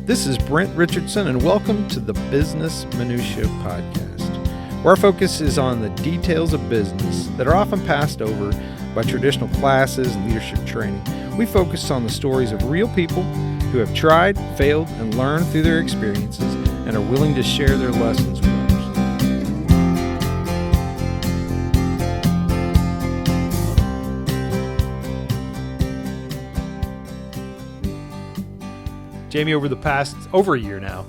This is Brent Richardson, and welcome to the Business Minutia Podcast, where our focus is on the details of business that are often passed over by traditional classes and leadership training. We focus on the stories of real people who have tried, failed, and learned through their experiences and are willing to share their lessons with others. Jamie, over the past over a year now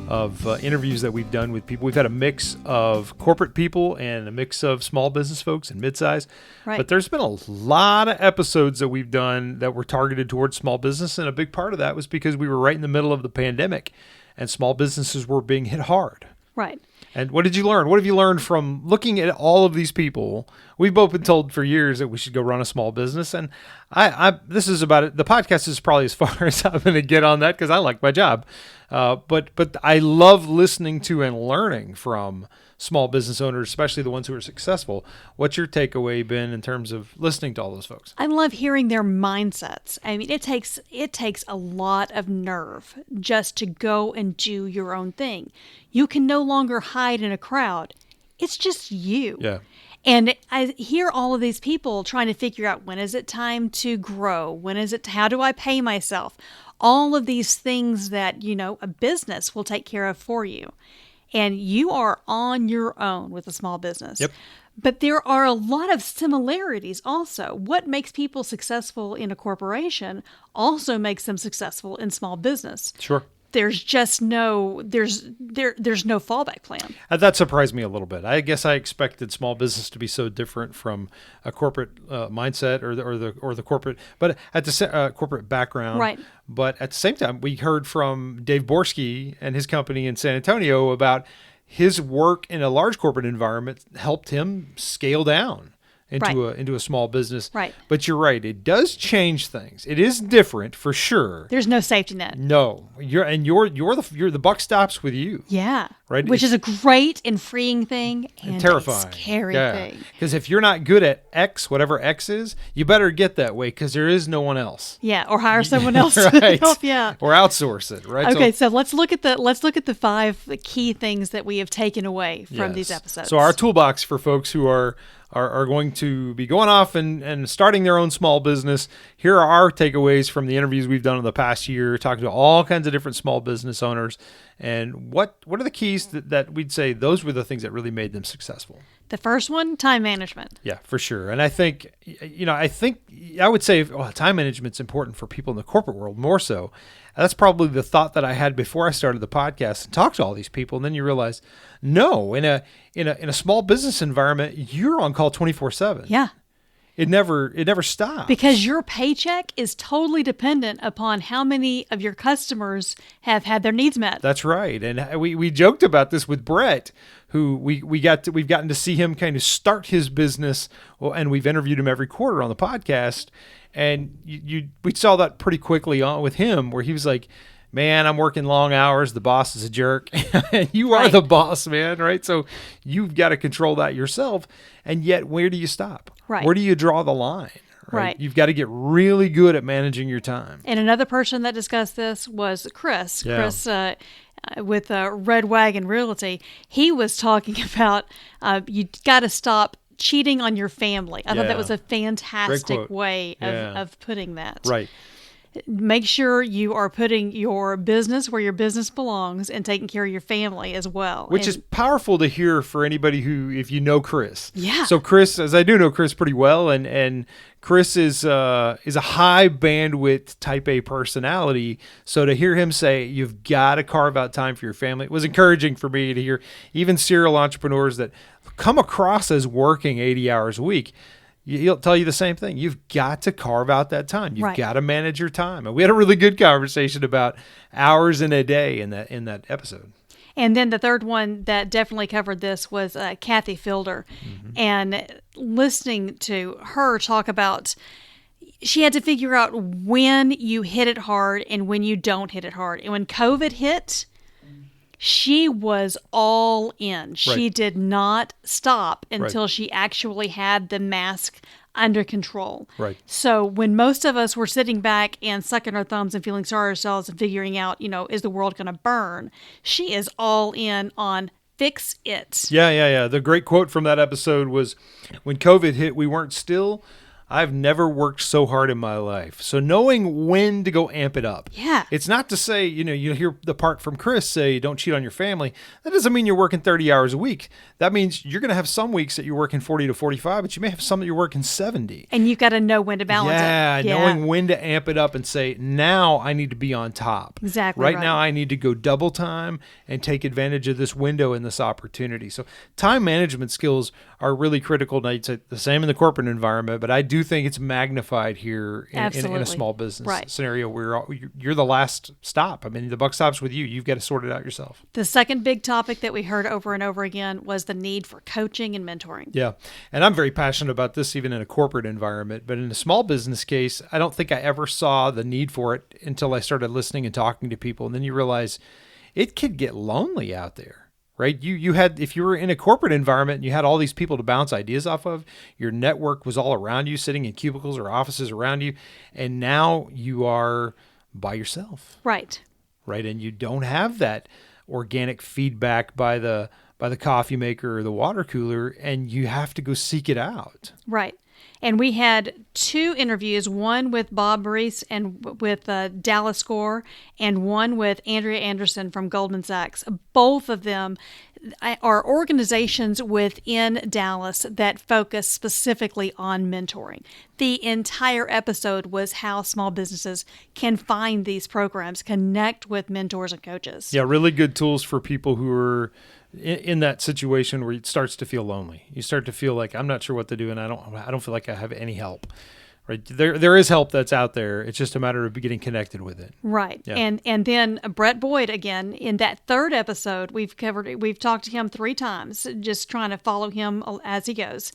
of interviews that we've done with people, we've had a mix of corporate people and a mix of small business folks and midsize. Right. But there's been a lot of episodes that we've done that were targeted towards small business, and a big part of that was because we were right in the middle of the pandemic, and small businesses were being hit hard. Right. And what did you learn? What have you learned from looking at all of these people? We've both been told for years that we should go run a small business. And this is about it. The podcast is probably as far as I'm going to get on that because I like my job. But I love listening to and learning from small business owners, especially the ones who are successful. What's your takeaway been in terms of listening to all those folks? I love hearing their mindsets. I mean, it takes a lot of nerve just to go and do your own thing. You can no longer hide in a crowd. It's just you. Yeah. And I hear all of these people trying to figure out, when is it time to grow? How do I pay myself? All of these things that, a business will take care of for you. And you are on your own with a small business. Yep. But there are a lot of similarities also. What makes people successful in a corporation also makes them successful in small business. Sure. There's just there's no fallback plan. That surprised me a little bit. I guess I expected small business to be so different from a corporate mindset or the corporate, but at the corporate background. Right. But at the same time, we heard from Dave Borski and his company in San Antonio about his work in a large corporate environment helped him scale down into a small business. Right. But you're right. It does change things. It is different for sure. There's no safety net. No. You're the buck stops with you. Yeah. Right. Which is a great and freeing thing and terrifying. A scary thing. Because if you're not good at X, whatever X is, you better get that way because there is no one else. Yeah. Or hire someone else right. to help. Yeah. Or outsource it. Right. Okay. So let's look at the 5 key things that we have taken away from these episodes. So our toolbox for folks who are going to be going off and starting their own small business. Here are our takeaways from the interviews we've done in the past year, talking to all kinds of different small business owners. And what are the keys that we'd say those were the things that really made them successful? The first one, time management. Yeah, for sure. And I think, I would say time management's important for people in the corporate world more so. That's probably the thought that I had before I started the podcast and talked to all these people. And then you realize, no, in a small business environment, you're on call 24/7. Yeah. It never stops. Because your paycheck is totally dependent upon how many of your customers have had their needs met. That's right. And we joked about this with Brett, who we've gotten to see him kind of start his business, and we've interviewed him every quarter on the podcast. And we saw that pretty quickly on with him, where he was like, man, I'm working long hours. The boss is a jerk. You are the boss, man, right? So you've got to control that yourself. And yet, where do you stop? Right. Where do you draw the line? Right. You've got to get really good at managing your time. And another person that discussed this was Kris. Yeah. Kris, with Red Wagon Realty, he was talking about you got to stop cheating on your family. I thought that was a fantastic way of putting that. Right. Make sure you are putting your business where your business belongs and taking care of your family as well. Which is powerful to hear for anybody if you know Kris. Yeah. So Kris, as I do know Kris pretty well, and Kris is a high bandwidth type A personality. So to hear him say, you've got to carve out time for your family, it was encouraging for me to hear even serial entrepreneurs that come across as working 80 hours a week. He'll tell you the same thing. You've got to carve out that time. You've got to manage your time. And we had a really good conversation about hours in a day in that episode. And then the third one that definitely covered this was Kathy Fielder. Mm-hmm. And listening to her talk about, she had to figure out when you hit it hard and when you don't hit it hard. And when COVID hit, she was all in. She did not stop until she actually had the mask under control. Right. So when most of us were sitting back and sucking our thumbs and feeling sorry for ourselves and figuring out, is the world going to burn? She is all in on fix it. Yeah. The great quote from that episode was, when COVID hit, we weren't still. I've never worked so hard in my life. So knowing when to go amp it up. Yeah. It's not to say, you hear the part from Kris say, don't cheat on your family. That doesn't mean you're working 30 hours a week. That means you're going to have some weeks that you're working 40 to 45, but you may have some that you're working 70. And you've got to know when to balance it. Yeah, knowing when to amp it up and say, now I need to be on top. Exactly. Right now I need to go double time and take advantage of this window and this opportunity. So time management skills are really critical. Now, it's the same in the corporate environment, but I do think it's magnified here in a small business scenario where you're the last stop. I mean, the buck stops with you. You've got to sort it out yourself. The second big topic that we heard over and over again was the need for coaching and mentoring. Yeah. And I'm very passionate about this even in a corporate environment. But in a small business case, I don't think I ever saw the need for it until I started listening and talking to people. And then you realize it could get lonely out there. Right? You had, if you were in a corporate environment and you had all these people to bounce ideas off of, your network was all around you, sitting in cubicles or offices around you, and now you are by yourself. Right. Right. And you don't have that organic feedback by the coffee maker or the water cooler, and you have to go seek it out. Right. And we had 2 interviews, one with Bob Barrese and with Dallas Gore, and one with Andrea Anderson from Goldman Sachs. Both of them are organizations within Dallas that focus specifically on mentoring. The entire episode was how small businesses can find these programs, connect with mentors and coaches. Yeah, really good tools for people who are in that situation where it starts to feel lonely. You start to feel like, I'm not sure what to do, and I don't feel like I have any help. Right? There is help that's out there. It's just a matter of getting connected with it. Right. Yeah. And then Brett Boyd, again, in that third episode, we've talked to him 3 times, just trying to follow him as he goes.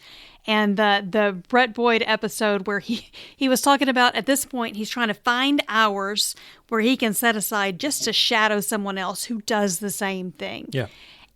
And the Brett Boyd episode where he was talking about, at this point, he's trying to find hours where he can set aside just to shadow someone else who does the same thing. Yeah.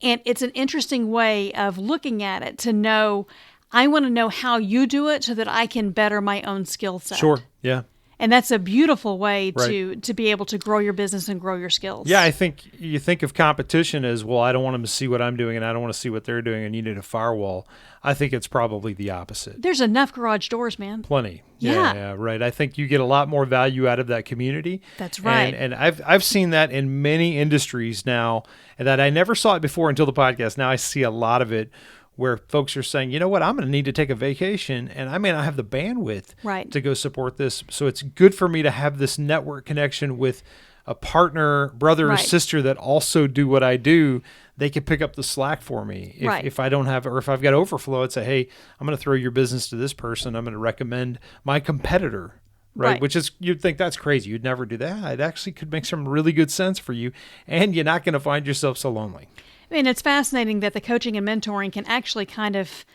And it's an interesting way of looking at it to know, I want to know how you do it so that I can better my own skill set. Sure. Yeah. And that's a beautiful way Right. to be able to grow your business and grow your skills. Yeah, I think you think of competition as, well, I don't want them to see what I'm doing and I don't want to see what they're doing and you need a firewall. I think it's probably the opposite. There's enough garage doors, man. Plenty. Yeah. Right. I think you get a lot more value out of that community. That's right. And I've seen that in many industries now, and that I never saw it before until the podcast. Now I see a lot of it where folks are saying, you know what, I'm going to need to take a vacation and I may not have the bandwidth to go support this. So it's good for me to have this network connection with a partner, brother or sister that also do what I do. They can pick up the slack for me. If I don't have, or if I've got overflow, I'd say, hey, I'm going to throw your business to this person. I'm going to recommend my competitor. Right. Which is, you'd think that's crazy. You'd never do that. It actually could make some really good sense for you. And you're not going to find yourself so lonely. I mean, it's fascinating that the coaching and mentoring can actually kind of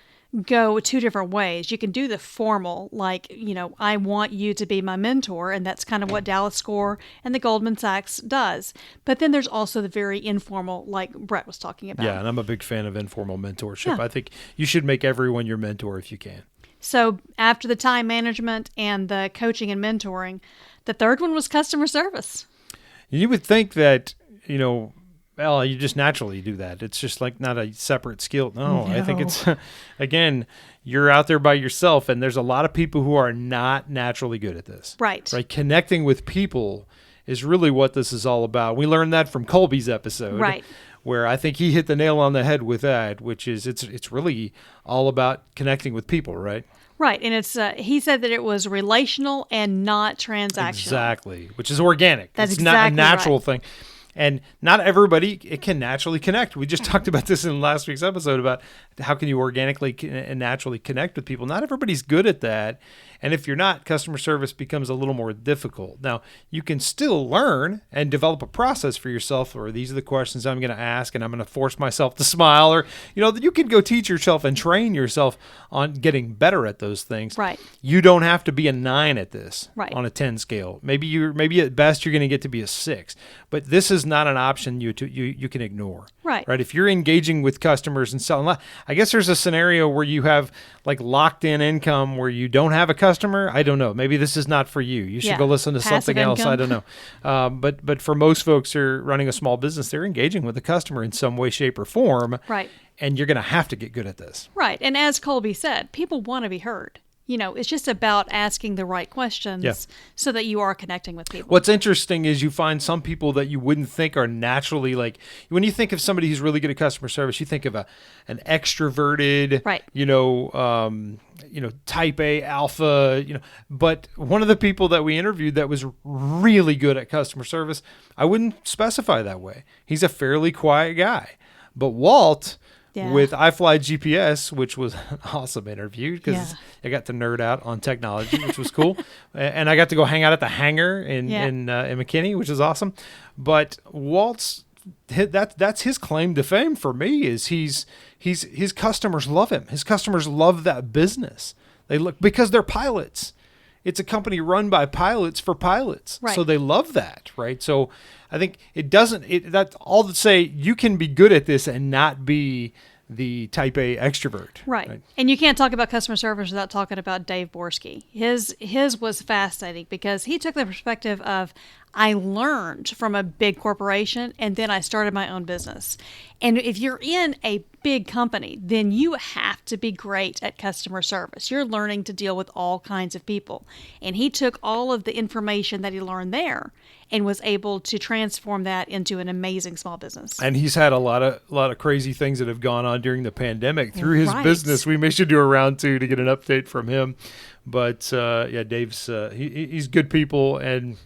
go 2 different ways. You can do the formal, like, I want you to be my mentor, and that's kind of what Dallas Gore and the Goldman Sachs does. But then there's also the very informal, like Brett was talking about. Yeah, and I'm a big fan of informal mentorship. Yeah. I think you should make everyone your mentor if you can. So after the time management and the coaching and mentoring, the third one was customer service. You would think that, well, you just naturally do that. It's just like not a separate skill. No. I think it's, again, you're out there by yourself, and there's a lot of people who are not naturally good at this. Right. Connecting with people is really what this is all about. We learned that from Colby's episode. Right. Where I think he hit the nail on the head with that, which is it's really all about connecting with people, right? Right, and it's he said that it was relational and not transactional. Exactly, which is organic. That's it's exactly not a natural right. thing. And not everybody it can naturally connect. We just talked about this in last week's episode about how can you organically and naturally connect with people. Not everybody's good at that. And if you're not, customer service becomes a little more difficult. Now, you can still learn and develop a process for yourself, or these are the questions I'm going to ask, and I'm going to force myself to smile, or, you can go teach yourself and train yourself on getting better at those things. Right. You don't have to be a 9 at this right. on a 10 scale. Maybe at best you're going to get to be a 6, but this is not an option you can ignore. Right. Right. If you're engaging with customers and selling, I guess there's a scenario where you have like locked in income where you don't have a customer. I don't know. Maybe this is not for you. You should go listen to Passive something else. income. I don't know. But for most folks who are running a small business, they're engaging with the customer in some way, shape, or form. Right. And you're going to have to get good at this. Right. And as Colby said, people want to be heard. It's just about asking the right questions so that you are connecting with people. What's interesting is you find some people that you wouldn't think are naturally, like, when you think of somebody who's really good at customer service, you think of an extroverted, right. Type A alpha, but one of the people that we interviewed that was really good at customer service, I wouldn't specify that way. He's a fairly quiet guy. But Walt, with iFly GPS, which was an awesome interview because I got to nerd out on technology, which was cool. And I got to go hang out at the hangar in McKinney, which is awesome. But Walt's, that's his claim to fame for me, is his customers love him. His customers love that business. They look, because they're pilots. It's a company run by pilots for pilots. Right. So they love that, right? So I think that's all to say you can be good at this and not be the type A extrovert. Right. And you can't talk about customer service without talking about Dave Borski. His was fascinating because he took the perspective of, I learned from a big corporation and then I started my own business. And if you're in a big company, then you have to be great at customer service. You're learning to deal with all kinds of people. And he took all of the information that he learned there and was able to transform that into an amazing small business. And he's had a lot of crazy things that have gone on during the pandemic through his business. We may should do a round 2 to get an update from him. But Dave's he's good people. And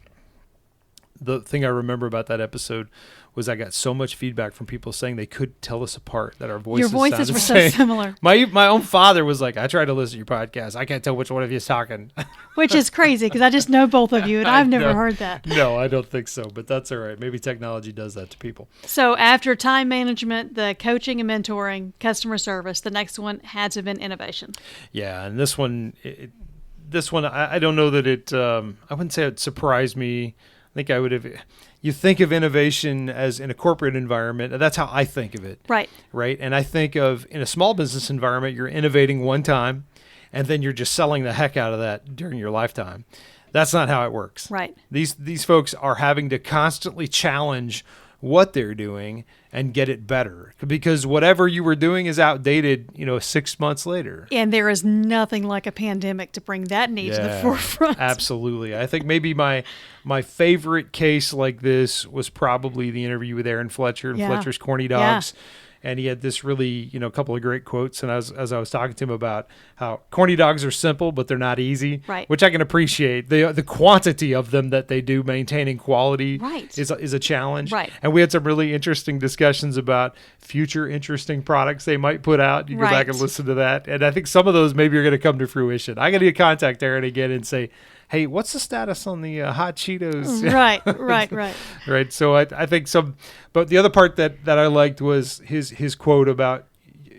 the thing I remember about that episode was I got so much feedback from people saying they could tell us apart, that our voices were so similar. My own father was like, I tried to listen to your podcast. I can't tell which one of you is talking. Which is crazy because I just know both of you and I've never heard that. No, I don't think so, but that's all right. Maybe technology does that to people. So after time management, the coaching and mentoring, customer service, the next one had to have been innovation. Yeah, and this one, I don't know that it, I wouldn't say it surprised me. I think I would have. You think of innovation as in a corporate environment. That's how I think of it. Right. Right. And I think of in a small business environment, you're innovating one time, and then you're just selling the heck out of that during your lifetime. That's not how it works. Right. These folks are having to constantly challenge what they're doing and get it better, because whatever you were doing is outdated, 6 months later. And there is nothing like a pandemic to bring that need to the forefront. Absolutely. I think maybe my favorite case like this was probably the interview with Aaron Fletcher and Fletcher's Corny Dogs. And he had this really, couple of great quotes. And as I was talking to him about how corny dogs are simple, but they're not easy, right, which I can appreciate. The quantity of them that they do, maintaining quality, right, is a challenge. Right. And we had some really interesting discussions about future interesting products they might put out. You go back and listen to that. And I think some of those maybe are going to come to fruition. I got to contact Aaron again and say, hey, what's the status on the hot Cheetos? Right. So I think but the other part that I liked was his quote about,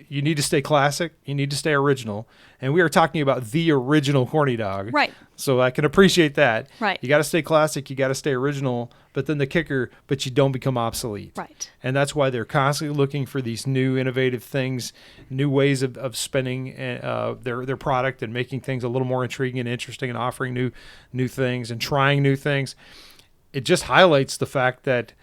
you need to stay classic, you need to stay original. And we are talking about the original corny dog. Right. So I can appreciate that. Right. You got to stay classic, you got to stay original, but then the kicker, but you don't become obsolete. Right. And that's why they're constantly looking for these new innovative things, new ways of spending their product and making things a little more intriguing and interesting and offering new things and trying new things. It just highlights the fact that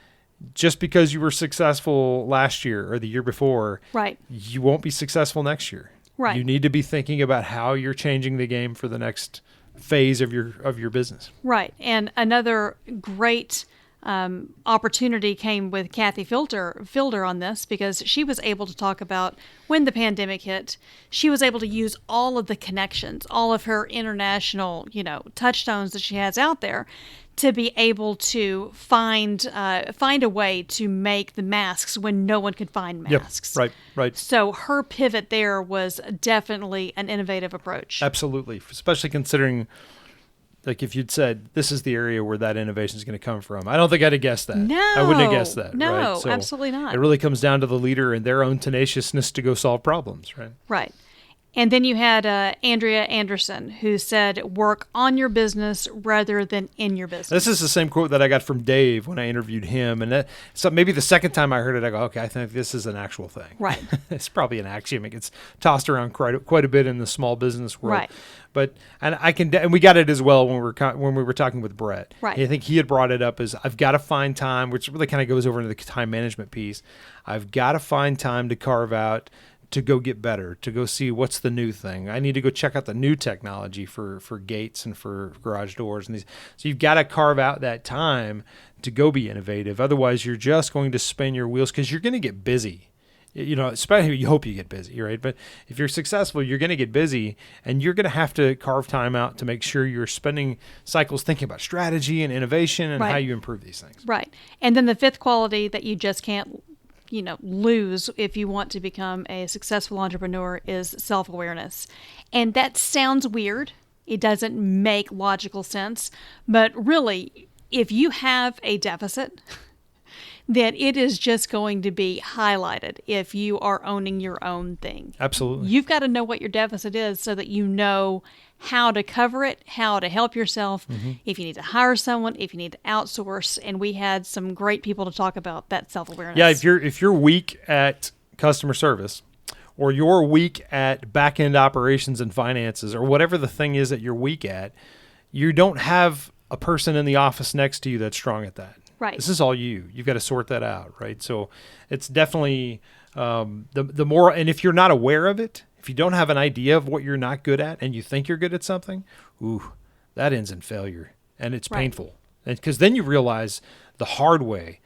just because you were successful last year or the year before, right, you won't be successful next year. Right. You need to be thinking about how you're changing the game for the next phase of your business. Right. And another great opportunity came with Kathy Fielder on this, because she was able to talk about when the pandemic hit, she was able to use all of the connections, all of her international, touchstones that she has out there, to be able to find a way to make the masks when no one could find masks. Yep, right. So her pivot there was definitely an innovative approach. Absolutely, especially considering, like, if you'd said this is the area where that innovation is going to come from, I don't think I'd have guessed that. No, I wouldn't have guessed that. No, right? So absolutely not. It really comes down to the leader and their own tenaciousness to go solve problems, right? Right. And then you had Andrea Anderson, who said, work on your business rather than in your business. This is the same quote that I got from Dave when I interviewed him. And so maybe the second time I heard it, I go, okay, I think this is an actual thing. Right. It's probably an axiom. It gets tossed around quite a bit in the small business world. Right. But and we got it as well when we were talking with Brett. Right. I think he had brought it up as, I've got to find time, which really kind of goes over into the time management piece. I've got to find time to carve out to go get better, to go see what's the new thing. I need to go check out the new technology for gates and for garage doors and these. So you've got to carve out that time to go be innovative. Otherwise, you're just going to spin your wheels, because you're going to get busy. Especially you hope you get busy, right? But if you're successful, you're going to get busy, and you're going to have to carve time out to make sure you're spending cycles thinking about strategy and innovation and how you improve these things. Right. And then the fifth quality that you just can't lose if you want to become a successful entrepreneur is self-awareness. And that sounds weird. It doesn't make logical sense. But really, if you have a deficit, then it is just going to be highlighted if you are owning your own thing. Absolutely. You've got to know what your deficit is so that you know how to cover it, how to help yourself, if you need to hire someone, if you need to outsource. And we had some great people to talk about that self-awareness. Yeah, if you're weak at customer service, or you're weak at back-end operations and finances, or whatever the thing is that you're weak at, you don't have a person in the office next to you that's strong at that. Right. This is all you. You've got to sort that out, right? So it's definitely the more, and if you're not aware of it, if you don't have an idea of what you're not good at and you think you're good at something, that ends in failure, and it's painful. And because then you realize the hard way,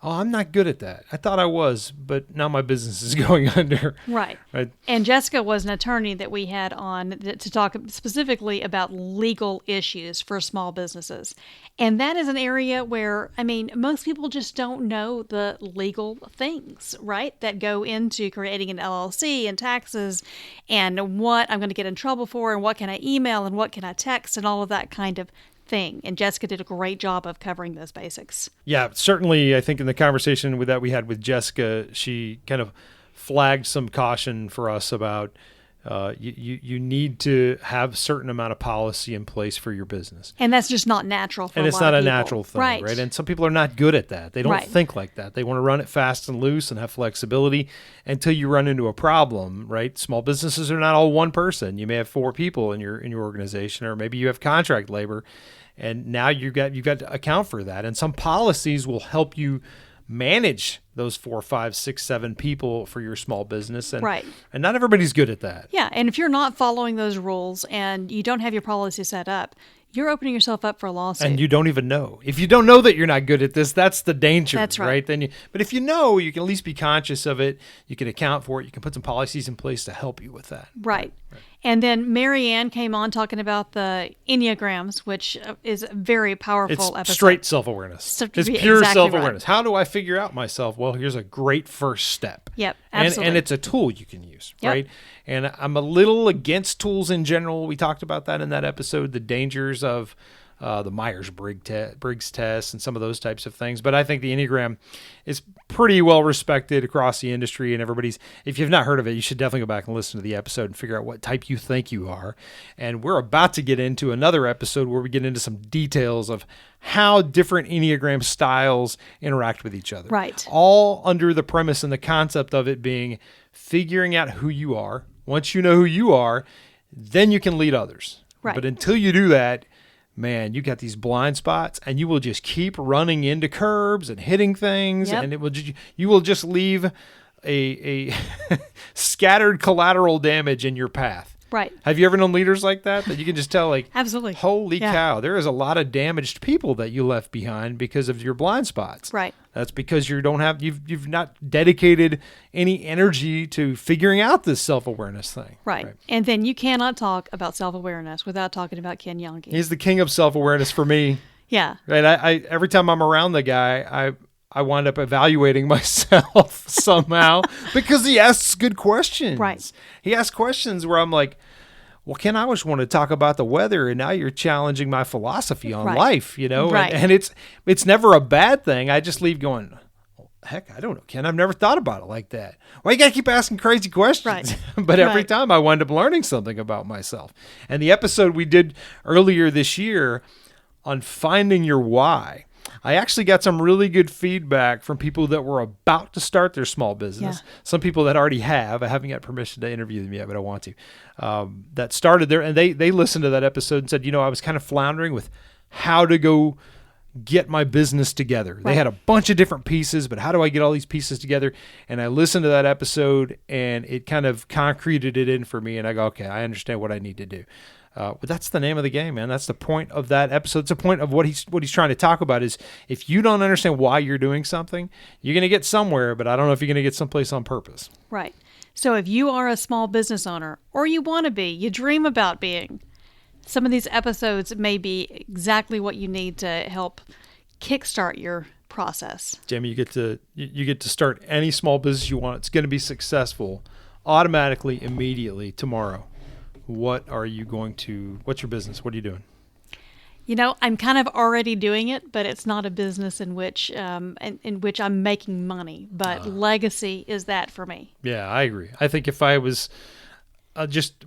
I'm not good at that. I thought I was, but now my business is going under. Right. And Jessica was an attorney that we had on to talk specifically about legal issues for small businesses. And that is an area where, most people just don't know the legal things, right, that go into creating an LLC and taxes and what I'm going to get in trouble for and what can I email and what can I text and all of that kind of thing. And Jessica did a great job of covering those basics. Yeah, certainly. I think in the conversation that we had with Jessica, she kind of flagged some caution for us about you need to have a certain amount of policy in place for your business. And that's just not natural for a lot of people. And it's not a natural thing, right? And some people are not good at that. They don't think like that. They want to run it fast and loose and have flexibility until you run into a problem, right? Small businesses are not all one person. You may have 4 people in your organization, or maybe you have contract labor, and now you've got to account for that. And some policies will help you manage those 4, 5, 6, 7 people for your small business. And, and not everybody's good at that. Yeah. And if you're not following those rules and you don't have your policy set up, you're opening yourself up for a lawsuit. And you don't even know. If you don't know that you're not good at this, that's the danger. That's right. But if you know, you can at least be conscious of it. You can account for it. You can put some policies in place to help you with that. Right. And then Mary Ann came on talking about the Enneagrams, which is a very powerful episode. Straight self-awareness. It's pure self-awareness. How do I figure out myself? Well, here's a great first step. Yep, absolutely. And it's a tool you can use, right? And I'm a little against tools in general. We talked about that in that episode, the dangers of the Myers-Briggs test and some of those types of things. But I think the Enneagram is pretty well respected across the industry, and if you've not heard of it, you should definitely go back and listen to the episode and figure out what type you think you are. And we're about to get into another episode where we get into some details of how different Enneagram styles interact with each other. Right. All under the premise and the concept of it being figuring out who you are. Once you know who you are, then you can lead others. Right. But until you do that, man, you got these blind spots, and you will just keep running into curbs and hitting things, and you will just leave a scattered collateral damage in your path. Right. Have you ever known leaders like that you can just tell, like, absolutely, holy cow, there is a lot of damaged people that you left behind because of your blind spots. Right. That's because you've not dedicated any energy to figuring out this self-awareness thing. Right. And then you cannot talk about self-awareness without talking about Ken Janke. He's the king of self-awareness for me. Yeah. Right. I every time I'm around the guy, I wind up evaluating myself somehow because he asks good questions. Right. He asks questions where I'm like, well, Ken, I always want to talk about the weather, and now you're challenging my philosophy on life, Right. And it's never a bad thing. I just leave going, well, heck, I don't know, Ken. I've never thought about it like that. Why you got to keep asking crazy questions? Right. But every time I wind up learning something about myself. And the episode we did earlier this year on finding your why, I actually got some really good feedback from people that were about to start their small business. Yeah. Some people that already have. I haven't got permission to interview them yet, but I want to. That started there, and they listened to that episode and said, I was kind of floundering with how to go get my business together. Right. They had a bunch of different pieces, but how do I get all these pieces together? And I listened to that episode, and it kind of concreted it in for me, and I go, okay, I understand what I need to do. But that's the name of the game, man. That's the point of that episode. It's the point of what he's trying to talk about is if you don't understand why you're doing something, you're going to get somewhere, but I don't know if you're going to get someplace on purpose. Right. So if you are a small business owner, or you want to be, you dream about being, some of these episodes may be exactly what you need to help kickstart your process. Jamie, you get to start any small business you want. It's going to be successful automatically, immediately, tomorrow. What's your business? What are you doing? I'm kind of already doing it, but it's not a business in which I'm making money. But legacy is that for me. Yeah, I agree. I think if I was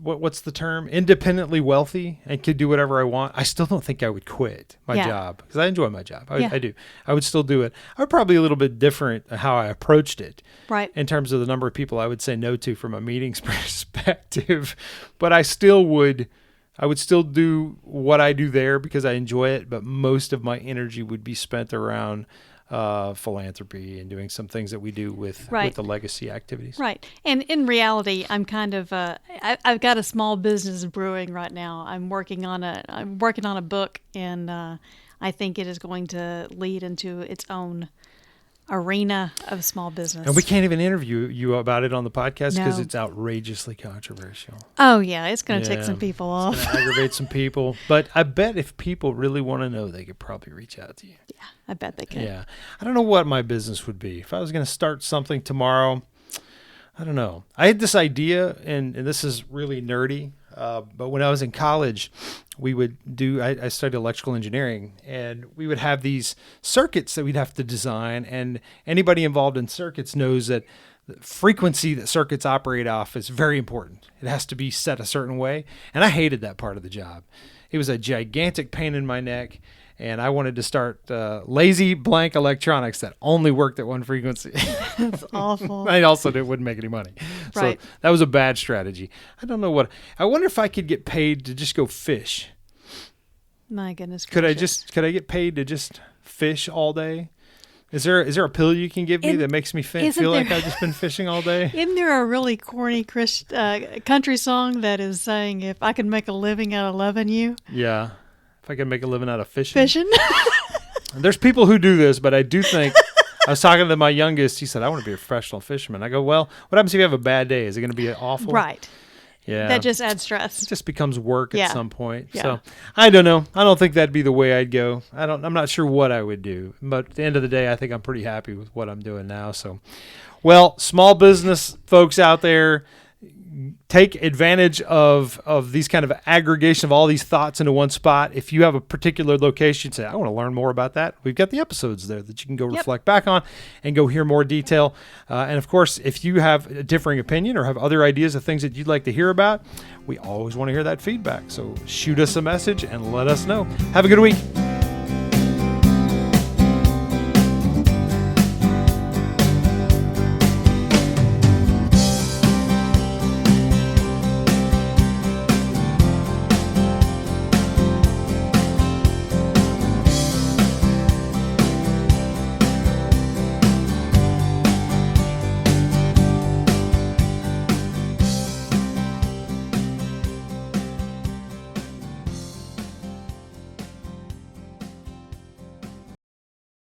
what's the term? Independently wealthy and could do whatever I want, I still don't think I would quit my job because I enjoy my job. I do. I would still do it. I would probably a little bit different how I approached it. Right. In terms of the number of people I would say no to from a meetings perspective, but I would still do what I do there because I enjoy it, but most of my energy would be spent around philanthropy and doing some things that we do with the legacy activities. Right. And in reality, I'm kind of I've got a small business brewing right now. I'm working on a book, and I think it is going to lead into its own arena of small business. And we can't even interview you about it on the podcast because it's outrageously controversial. Oh, yeah. It's going to tick some people off. It's going to aggravate some people. But I bet if people really want to know, they could probably reach out to you. Yeah, I bet they could. Yeah. I don't know what my business would be. If I was going to start something tomorrow, I don't know. I had this idea, and this is really nerdy, but when I was in college, I studied electrical engineering, and we would have these circuits that we'd have to design, and anybody involved in circuits knows that the frequency that circuits operate off is very important. It has to be set a certain way, and I hated that part of the job. It was a gigantic pain in my neck, and I wanted to start lazy blank electronics that only worked at one frequency. That's awful. I also wouldn't make any money. Right. So that was a bad strategy. I don't know I wonder if I could get paid to just go fish. My goodness gracious. Could I get paid to just fish all day? Is there a pill you can give me that makes me feel like I've just been fishing all day? Isn't there a really corny country song that is saying, if I could make a living out of loving you? Yeah. If I could make a living out of fishing. Fishing? There's people who do this, but I do think, I was talking to my youngest, he said, I want to be a professional fisherman. I go, well, what happens if you have a bad day? Is it going to be awful? Right. Yeah. That just adds stress. It just becomes work at some point. Yeah. So I don't know. I don't think that'd be the way I'd go. I'm not sure what I would do, but at the end of the day, I think I'm pretty happy with what I'm doing now. So, well, small business folks out there, take advantage of these kind of aggregation of all these thoughts into one spot. If you have a particular location, say, I want to learn more about that. We've got the episodes there that you can go reflect back on and go hear more detail. And of course, if you have a differing opinion or have other ideas of things that you'd like to hear about, we always want to hear that feedback. So shoot us a message and let us know. Have a good week.